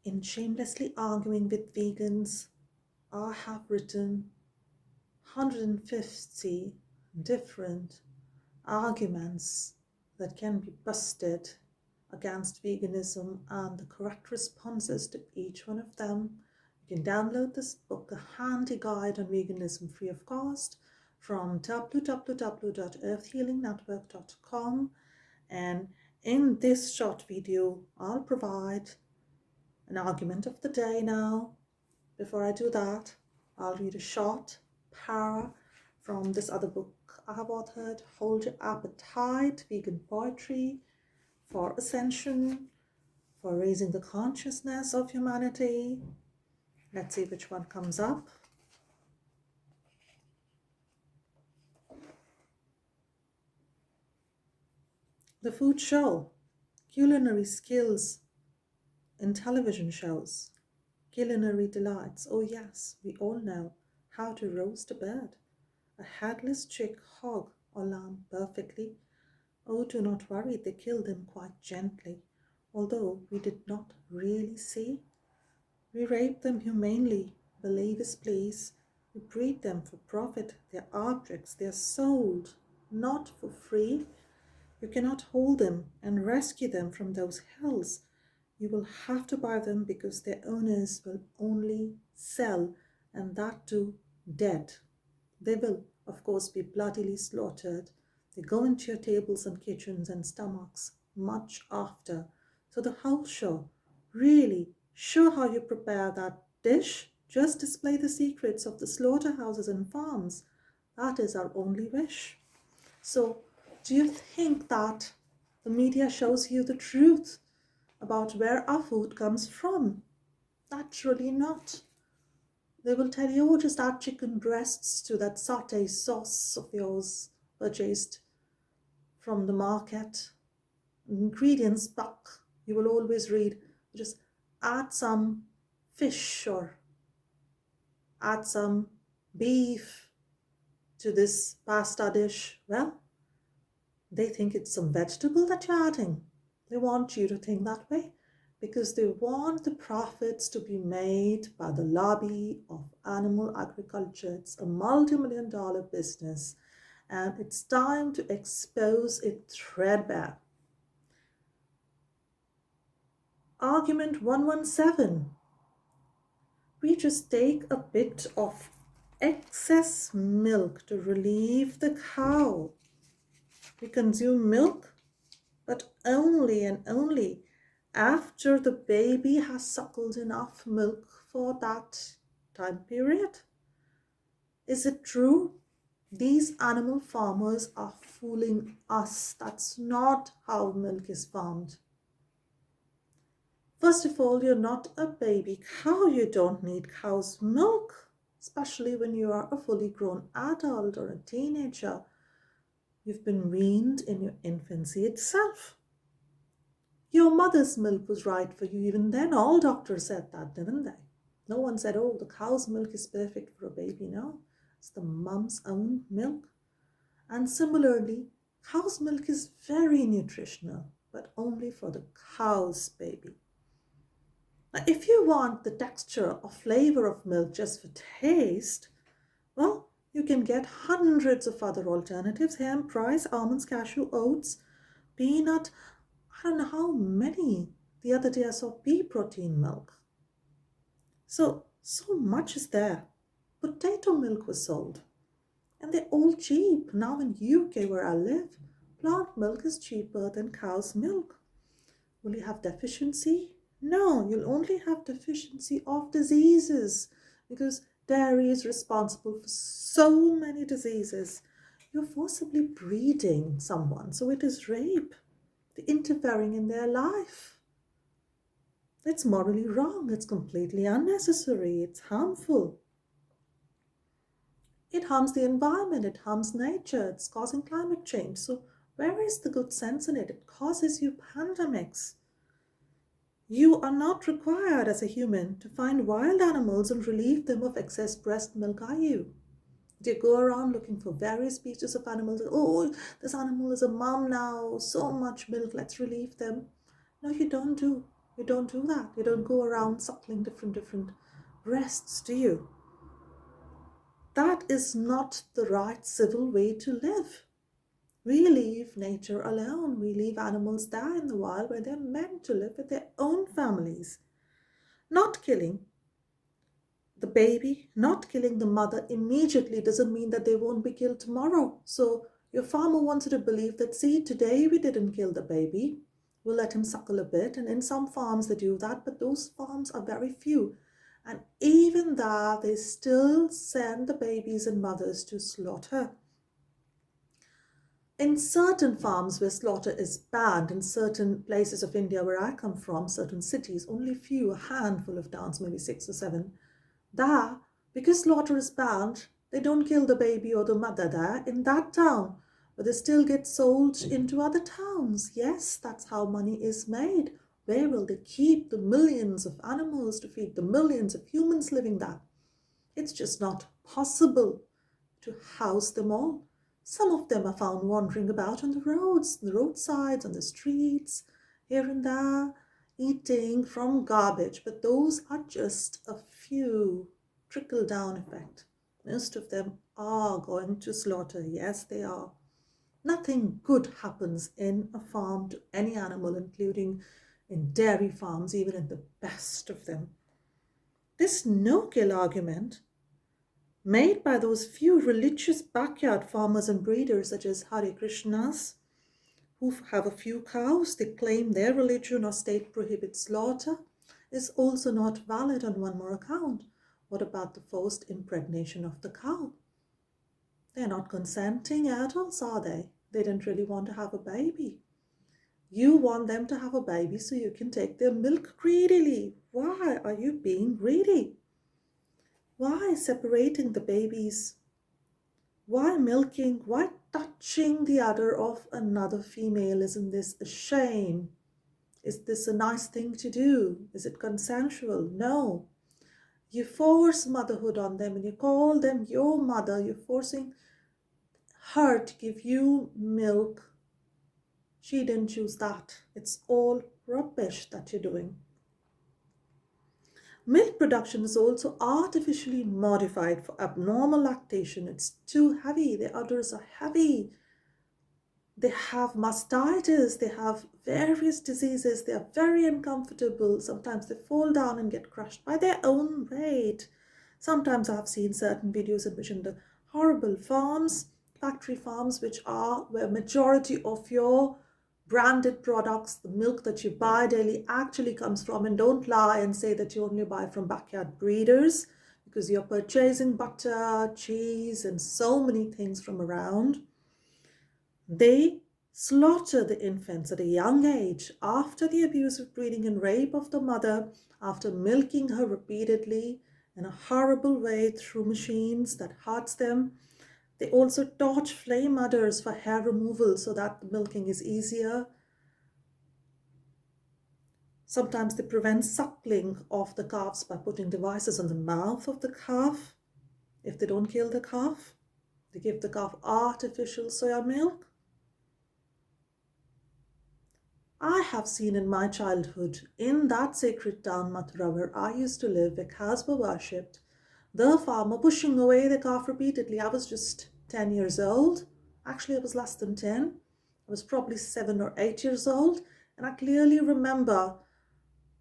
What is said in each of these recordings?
In Shamelessly Arguing with Vegans, I have written 150 different arguments that can be busted against veganism and the correct responses to each one of them. You can download this book, A Handy Guide on Veganism, free of cost from www.earthhealingnetwork.com. And in this short video, I'll provide an argument of the day now. Before I do that, I'll read a short para from this other book I have authored, Hold Your Appetite, Vegan Poetry for Ascension, for raising the consciousness of humanity. Let's see which one comes up. The food show, culinary skills in television shows, culinary delights. Oh yes, we all know how to roast a bird, a headless chick, hog, or lamb perfectly. Oh, do not worry, they kill them quite gently, although we did not really see. We rape them humanely, believe us please. We breed them for profit, they're objects, they're sold, not for free. You cannot hold them and rescue them from those hells. You will have to buy them because their owners will only sell, and that too dead. They will, of course, be bloodily slaughtered. They go into your tables and kitchens and stomachs much after. So the whole show, really, show how you prepare that dish. Just display the secrets of the slaughterhouses and farms. That is our only wish. So, do you think that the media shows you the truth about where our food comes from? Naturally not. They will tell you, oh, just add chicken breasts to that satay sauce of yours purchased from the market. Ingredients back, you will always read, just add some fish or add some beef to this pasta dish. Well, they think it's some vegetable that you're adding. They want you to think that way because they want the profits to be made by the lobby of animal agriculture. It's a multi-million-dollar business, and it's time to expose it threadbare. Argument 117. We just take a bit of excess milk to relieve the cow. We consume milk, but only and only after the baby has suckled enough milk for that time period. Is it true? These animal farmers are fooling us. That's not how milk is farmed. First of all, you're not a baby cow. You don't need cow's milk, especially when you are a fully grown adult or a teenager. You've been weaned in your infancy itself. Your mother's milk was right for you. Even then, all doctors said that, didn't they? No one said, oh, the cow's milk is perfect for a baby. No, it's the mum's own milk. And similarly, cow's milk is very nutritional, but only for the cow's baby. Now, if you want the texture or flavor of milk just for taste, well, you can get hundreds of other alternatives: hemp, rice, almonds, cashew, oats, peanut. I don't know how many. The other day I saw pea protein milk. So much is there. Potato milk was sold. And they're all cheap. Now in UK where I live, plant milk is cheaper than cow's milk. Will you have deficiency? No, you'll only have deficiency of diseases because dairy is responsible for so many diseases. You're forcibly breeding someone, so it is rape. They're interfering in their life. It's morally wrong. It's completely unnecessary. It's harmful. It harms the environment. It harms nature. It's causing climate change. So where is the good sense in it? It causes you pandemics. You are not required as a human to find wild animals and relieve them of excess breast milk, are you? Do you go around looking for various species of animals? Oh, this animal is a mom now, so much milk, let's relieve them. No, you don't do. You don't do that. You don't go around suckling different breasts, do you? That is not the right civil way to live. We leave nature alone. We leave animals there in the wild where they're meant to live with their own families. Not killing the baby, not killing the mother immediately doesn't mean that they won't be killed tomorrow. So your farmer wants you to believe that, see, today we didn't kill the baby. We'll let him suckle a bit. And in some farms they do that, but those farms are very few. And even there, they still send the babies and mothers to slaughter. In certain farms where slaughter is banned, in certain places of India where I come from, certain cities, only few, a handful of towns, maybe 6 or 7, there, because slaughter is banned, they don't kill the baby or the mother there in that town, but they still get sold into other towns. Yes, that's how money is made. Where will they keep the millions of animals to feed the millions of humans living there? It's just not possible to house them all. Some of them are found wandering about on the roads, the roadsides, on the streets, here and there, eating from garbage, but those are just a few. Trickle down effect. Most of them are going to slaughter. Yes, they are. Nothing good happens in a farm to any animal, including in dairy farms, even in the best of them. This no-kill argument made by those few religious backyard farmers and breeders such as Hare Krishnas, who have a few cows, they claim their religion or state prohibits slaughter, is also not valid on one more account. What about the forced impregnation of the cow? They're not consenting adults, are they? They don't really want to have a baby. You want them to have a baby so you can take their milk greedily. Why are you being greedy? Why separating the babies? Why milking? Why touching the udder of another female? Isn't this a shame? Is this a nice thing to do? Is it consensual? No. You force motherhood on them and you call them your mother. You're forcing her to give you milk. She didn't choose that. It's all rubbish that you're doing. Milk production is also artificially modified for abnormal lactation. It's too heavy. The udders are heavy. They have mastitis. They have various diseases. They are very uncomfortable. Sometimes they fall down and get crushed by their own weight. Sometimes I've seen certain videos in which in the horrible farms, factory farms, which are where majority of your branded products, the milk that you buy daily actually comes from. And don't lie and say that you only buy from backyard breeders, because you're purchasing butter, cheese, and so many things from around. They slaughter the infants at a young age after the abusive breeding and rape of the mother, after milking her repeatedly in a horrible way through machines that hurts them. They also torch flame udders for hair removal so that the milking is easier. Sometimes they prevent suckling of the calves by putting devices on the mouth of the calf. If they don't kill the calf, they give the calf artificial soya milk. I have seen in my childhood, in that sacred town Mathura where I used to live, where cows were worshipped, the farmer pushing away the calf repeatedly. I was just 10 years old. Actually, I was less than 10. I was probably 7 or 8 years old. And I clearly remember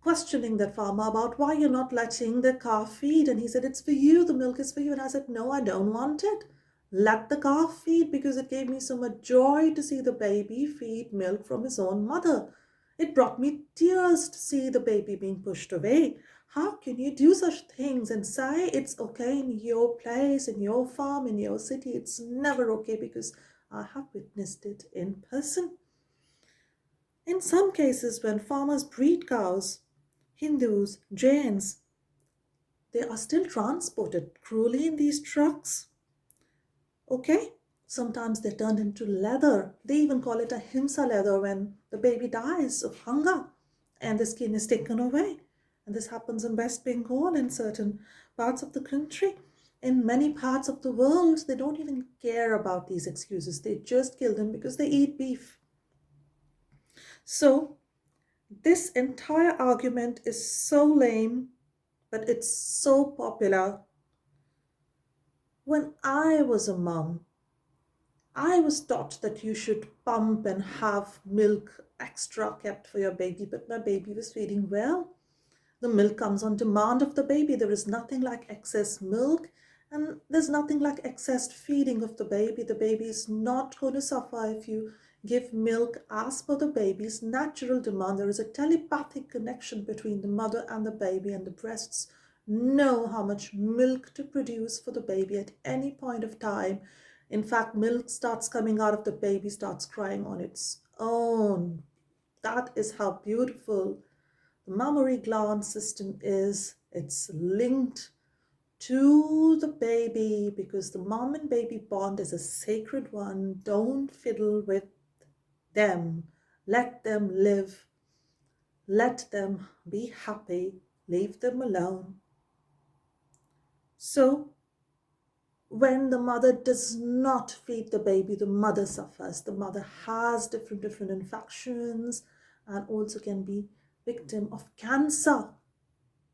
questioning that farmer about why you're not letting the calf feed. And he said, it's for you, the milk is for you. And I said, no, I don't want it. Let the calf feed, because it gave me so much joy to see the baby feed milk from his own mother. It brought me tears to see the baby being pushed away. How can you do such things and say it's okay in your place, in your farm, in your city? It's never okay, because I have witnessed it in person. In some cases, when farmers breed cows, Hindus, Jains, they are still transported cruelly in these trucks. Okay? Sometimes they're turned into leather. They even call it a himsa leather when the baby dies of hunger and the skin is taken away. And this happens in West Bengal, in certain parts of the country. In many parts of the world, they don't even care about these excuses. They just kill them because they eat beef. So, This entire argument is so lame, but it's so popular. When I was a mom, I was taught that you should pump and have milk extra kept for your baby, but my baby was feeding well. The milk comes on demand of the baby. There is nothing like excess milk, and there's nothing like excess feeding of the baby. The baby is not going to suffer if you give milk as per the baby's natural demand. There is a telepathic connection between the mother and the baby, and the breasts know how much milk to produce for the baby at any point of time. In fact, milk starts coming out of the baby, starts crying on its own. That is how beautiful the mammary gland system is. It's linked to the baby because the mom and baby bond is a sacred one. Don't fiddle with them. Let them live. Let them be happy. Leave them alone. So when the mother does not feed the baby, the mother suffers. The mother has different infections and also can be victim of cancer.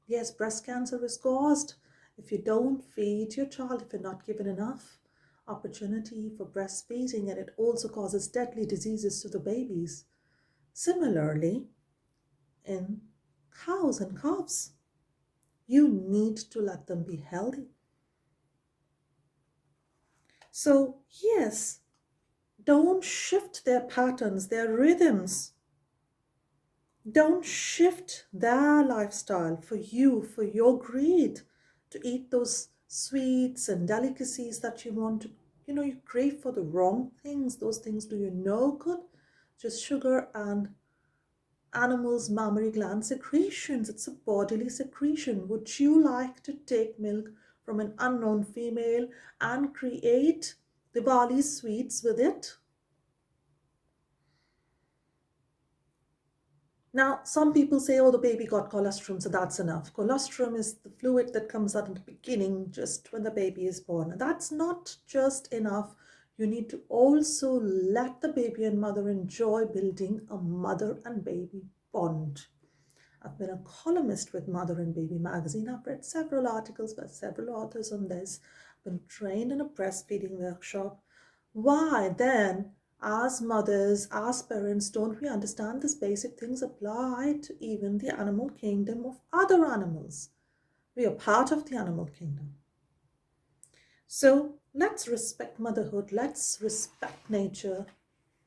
Yes, breast cancer is caused if you don't feed your child, if you're not given enough opportunity for breastfeeding, and it also causes deadly diseases to the babies. Similarly, in cows and calves, you need to let them be healthy. So, yes, don't shift their patterns, their rhythms. Don't shift their lifestyle for you, for your greed, to eat those sweets and delicacies that you want to, you crave for the wrong things. Those things do you no good. Just sugar and animals' mammary gland secretions. It's a bodily secretion. Would you like to take milk from an unknown female and create Diwali sweets with it? Now, some people say, oh, the baby got colostrum, so that's enough. Colostrum is the fluid that comes out in the beginning, just when the baby is born. And that's not just enough. You need to also let the baby and mother enjoy building a mother and baby bond. I've been a columnist with Mother and Baby magazine. I've read several articles by several authors on this. I've been trained in a breastfeeding workshop. Why then, as mothers, as parents, don't we understand these basic things apply to even the animal kingdom of other animals? We are part of the animal kingdom. So let's respect motherhood. Let's respect nature.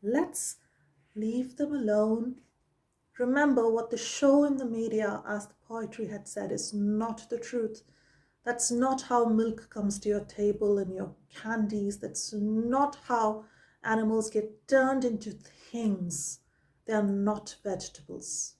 Let's leave them alone. Remember, what the show in the media, as the poetry had said, is not the truth. That's not how milk comes to your table and your candies. That's not how animals get turned into things. They are not vegetables.